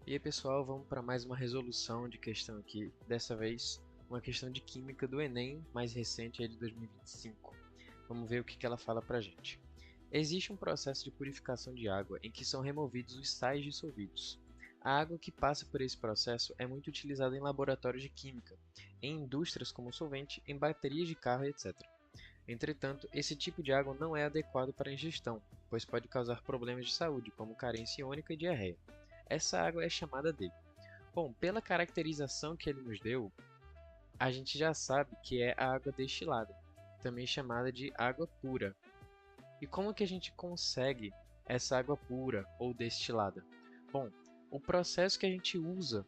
E aí pessoal, vamos para mais uma resolução de questão aqui, dessa vez uma questão de química do Enem, mais recente, aí de 2025. Vamos ver o que ela fala para a gente. Existe um processo de purificação de água em que são removidos os sais dissolvidos. A água que passa por esse processo é muito utilizada em laboratórios de química, em indústrias como solvente, em baterias de carro, etc. Entretanto, esse tipo de água não é adequado para ingestão, pois pode causar problemas de saúde, como carência iônica e diarreia. Essa água é chamada de... Bom, pela caracterização que ele nos deu, a gente já sabe que é a água destilada, também chamada de água pura. E como que a gente consegue essa água pura ou destilada? Bom, o processo que a gente usa,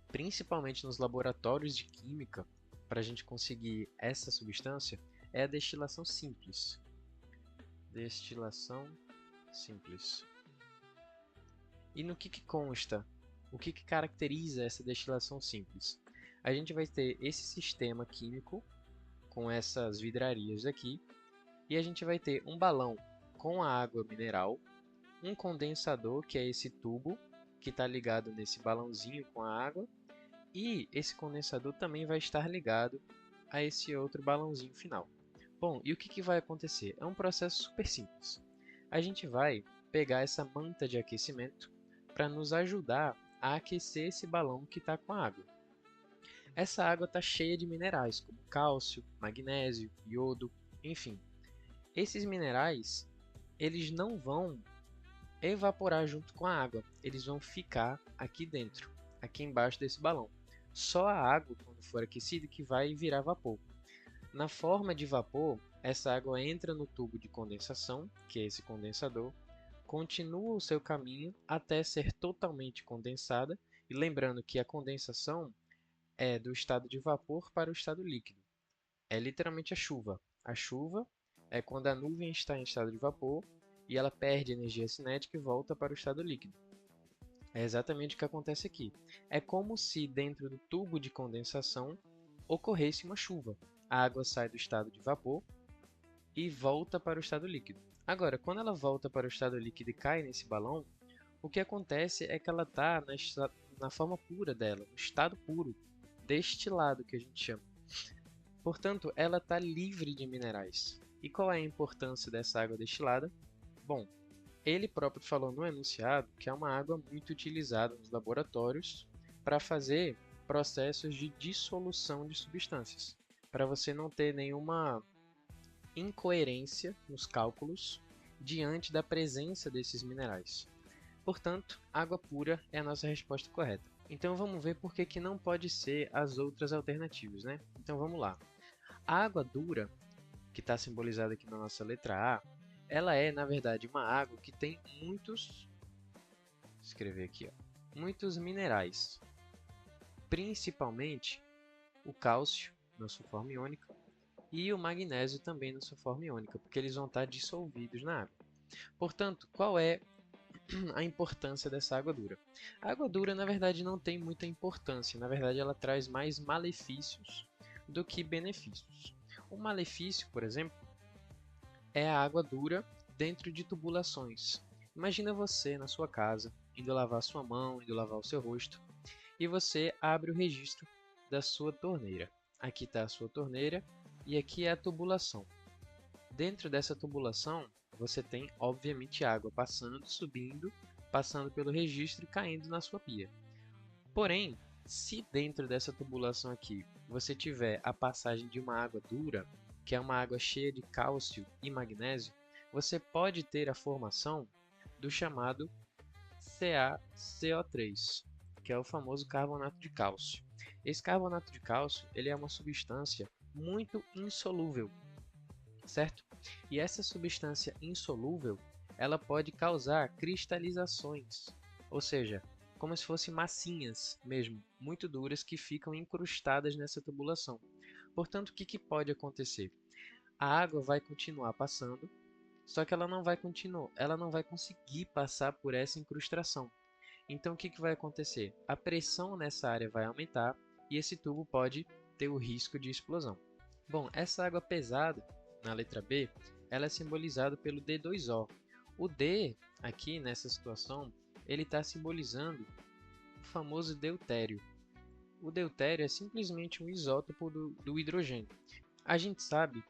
principalmente nos laboratórios de química, para a gente conseguir essa substância, é a destilação simples. Destilação simples. E no que consta? O que caracteriza essa destilação simples? A gente vai ter esse sistema químico com essas vidrarias aqui, e a gente vai ter um balão com a água mineral, um condensador, que é esse tubo que está ligado nesse balãozinho com a água, e esse condensador também vai estar ligado a esse outro balãozinho final. Bom, e o que vai acontecer? É um processo super simples. A gente vai pegar essa manta de aquecimento para nos ajudar a aquecer esse balão que está com a água. Essa água está cheia de minerais, como cálcio, magnésio, iodo, enfim. Esses minerais, eles não vão evaporar junto com a água, eles vão ficar aqui dentro, aqui embaixo desse balão. Só a água, quando for aquecida, que vai virar vapor. Na forma de vapor, essa água entra no tubo de condensação, que é esse condensador, continua o seu caminho até ser totalmente condensada, e lembrando que a condensação é do estado de vapor para o estado líquido. É literalmente a chuva. A chuva é quando a nuvem está em estado de vapor e ela perde energia cinética e volta para o estado líquido. É exatamente o que acontece aqui. É como se dentro do tubo de condensação ocorresse uma chuva. A água sai do estado de vapor e volta para o estado líquido. Agora, quando ela volta para o estado líquido e cai nesse balão, o que acontece é que ela está na forma pura dela, no estado puro, destilado que a gente chama. Portanto, ela está livre de minerais. E qual é a importância dessa água destilada? Bom, ele próprio falou no enunciado que é uma água muito utilizada nos laboratórios para fazer processos de dissolução de substâncias, para você não ter nenhuma incoerência nos cálculos diante da presença desses minerais. Portanto, água pura é a nossa resposta correta. Então vamos ver por que não pode ser as outras alternativas, né? Então vamos lá. A água dura, que está simbolizada aqui na nossa letra A, ela é, na verdade, uma água que tem muitos, vou escrever aqui, ó, muitos minerais, principalmente o cálcio na sua forma iônica e o magnésio também na sua forma iônica, porque eles vão estar dissolvidos na água. Portanto, qual é a importância dessa água dura? A água dura, na verdade, não tem muita importância. Na verdade, ela traz mais malefícios do que benefícios. O malefício, por exemplo, é a água dura dentro de tubulações. Imagina você na sua casa, indo lavar sua mão, indo lavar o seu rosto, e você abre o registro da sua torneira. Aqui está a sua torneira e aqui é a tubulação. Dentro dessa tubulação, você tem, obviamente, água passando, subindo, passando pelo registro e caindo na sua pia. Porém, se dentro dessa tubulação aqui você tiver a passagem de uma água dura, que é uma água cheia de cálcio e magnésio, você pode ter a formação do chamado CaCO3, que é o famoso carbonato de cálcio. Esse carbonato de cálcio ele é uma substância muito insolúvel, certo? E essa substância insolúvel ela pode causar cristalizações, ou seja, como se fossem massinhas mesmo, muito duras que ficam incrustadas nessa tubulação. Portanto, o que pode acontecer? A água vai continuar passando, só que ela não vai conseguir passar por essa incrustação. Então, o que vai acontecer? A pressão nessa área vai aumentar e esse tubo pode ter o risco de explosão. Bom, essa água pesada, na letra B, ela é simbolizada pelo D2O. O D, aqui nessa situação, ele está simbolizando o famoso deutério. O deutério é simplesmente um isótopo do hidrogênio. A gente sabe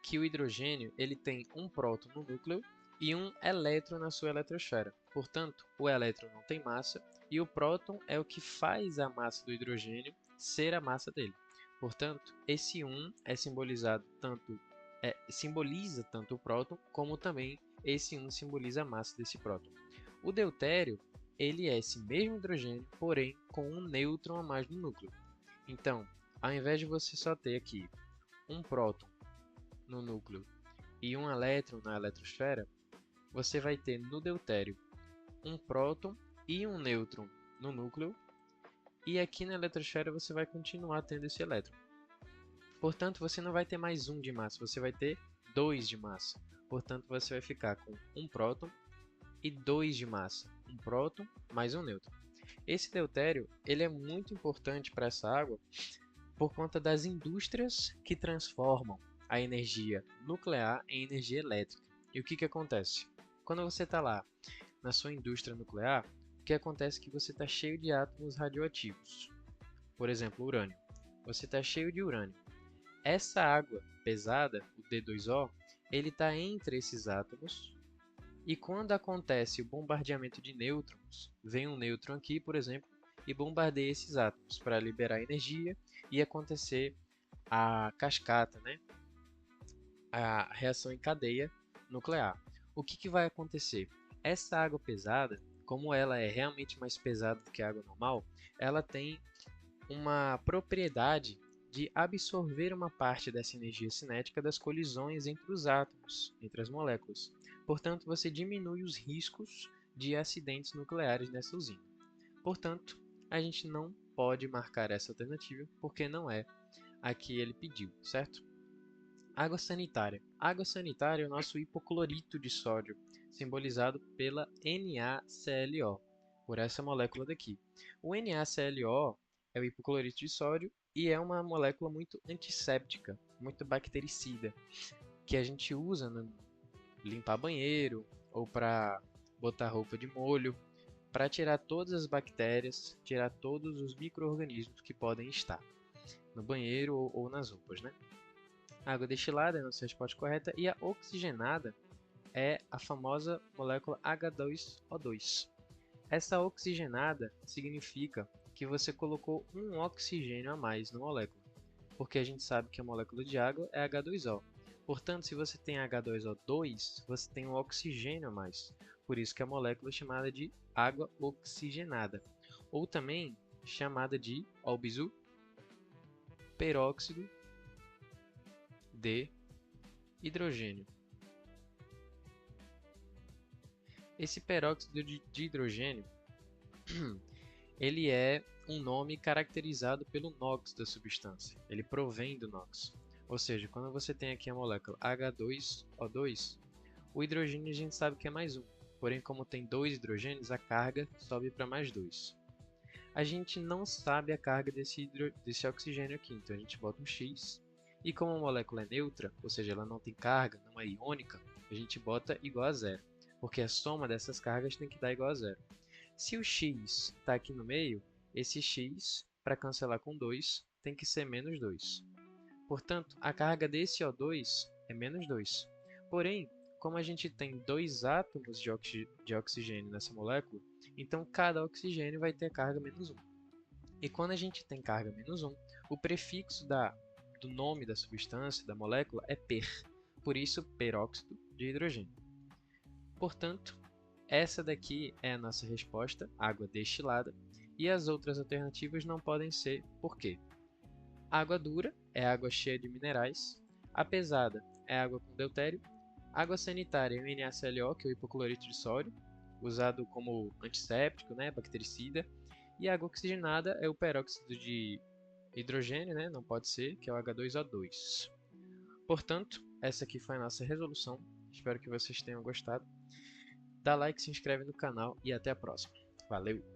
que o hidrogênio ele tem um próton no núcleo e um elétron na sua eletrosfera. Portanto, o elétron não tem massa e o próton é o que faz a massa do hidrogênio ser a massa dele. Portanto, esse 1 é simbolizado simboliza tanto o próton como também esse 1 simboliza a massa desse próton. O deutério ele é esse mesmo hidrogênio, porém com um nêutron a mais no núcleo. Então, ao invés de você só ter aqui um próton no núcleo e um elétron na eletrosfera, você vai ter no deutério um próton e um nêutron no núcleo, e aqui na eletrosfera você vai continuar tendo esse elétron. Portanto, você não vai ter mais um de massa, você vai ter 2 de massa. Portanto, você vai ficar com um próton e 2 de massa, um próton mais um nêutron. Esse deutério ele é muito importante para essa água por conta das indústrias que transformam a energia nuclear em energia elétrica. E o que acontece? Quando você está lá na sua indústria nuclear, o que acontece é que você está cheio de átomos radioativos. Por exemplo, urânio. Você está cheio de urânio. Essa água pesada, o D2O, ele está entre esses átomos. E quando acontece o bombardeamento de nêutrons, vem um nêutron aqui, por exemplo, e bombardeia esses átomos para liberar energia e acontecer a cascata, né? A reação em cadeia nuclear. O que vai acontecer? Essa água pesada, como ela é realmente mais pesada do que a água normal, ela tem uma propriedade de absorver uma parte dessa energia cinética das colisões entre os átomos, entre as moléculas. Portanto, você diminui os riscos de acidentes nucleares nessa usina. Portanto, a gente não pode marcar essa alternativa porque não é a que ele pediu, certo? Água sanitária. Água sanitária é o nosso hipoclorito de sódio, simbolizado pela NaClO, por essa molécula daqui. O NaClO é o hipoclorito de sódio e é uma molécula muito antisséptica, muito bactericida, que a gente usa para limpar banheiro ou para botar roupa de molho, para tirar todas as bactérias, tirar todos os micro-organismos que podem estar no banheiro ou nas roupas, né? A água destilada é a nossa resposta correta e a oxigenada é a famosa molécula H2O2. Essa oxigenada significa que você colocou um oxigênio a mais na molécula, porque a gente sabe que a molécula de água é H2O. Portanto, se você tem H2O2, você tem um oxigênio a mais. Por isso que a molécula é chamada de água oxigenada, ou também chamada de, ó o bizu, peróxido de hidrogênio. Esse peróxido de hidrogênio ele é um nome caracterizado pelo NOx da substância. Ele provém do NOx. Ou seja, quando você tem aqui a molécula H2O2, o hidrogênio a gente sabe que é mais um. Porém, como tem 2 hidrogênios, a carga sobe para mais 2. A gente não sabe a carga desse oxigênio aqui, então a gente bota um X. E como a molécula é neutra, ou seja, ela não tem carga, não é iônica, a gente bota igual a zero, porque a soma dessas cargas tem que dar igual a zero. Se o x está aqui no meio, esse x, para cancelar com 2, tem que ser menos 2. Portanto, a carga desse O2 é menos 2. Porém, como a gente tem 2 átomos de oxigênio nessa molécula, então cada oxigênio vai ter carga menos 1. E quando a gente tem carga menos 1, o prefixo do nome da substância, da molécula, é per. Por isso, peróxido de hidrogênio. Portanto, essa daqui é a nossa resposta, água destilada, e as outras alternativas não podem ser por quê? Água dura é água cheia de minerais, a pesada é água com deutério, água sanitária é o NaClO, que é o hipoclorito de sódio, usado como antisséptico, né, bactericida, e a água oxigenada é o peróxido de hidrogênio, né, não pode ser, que é o H2O2. Portanto, essa aqui foi a nossa resolução, espero que vocês tenham gostado. Dá like, se inscreve no canal e até a próxima. Valeu!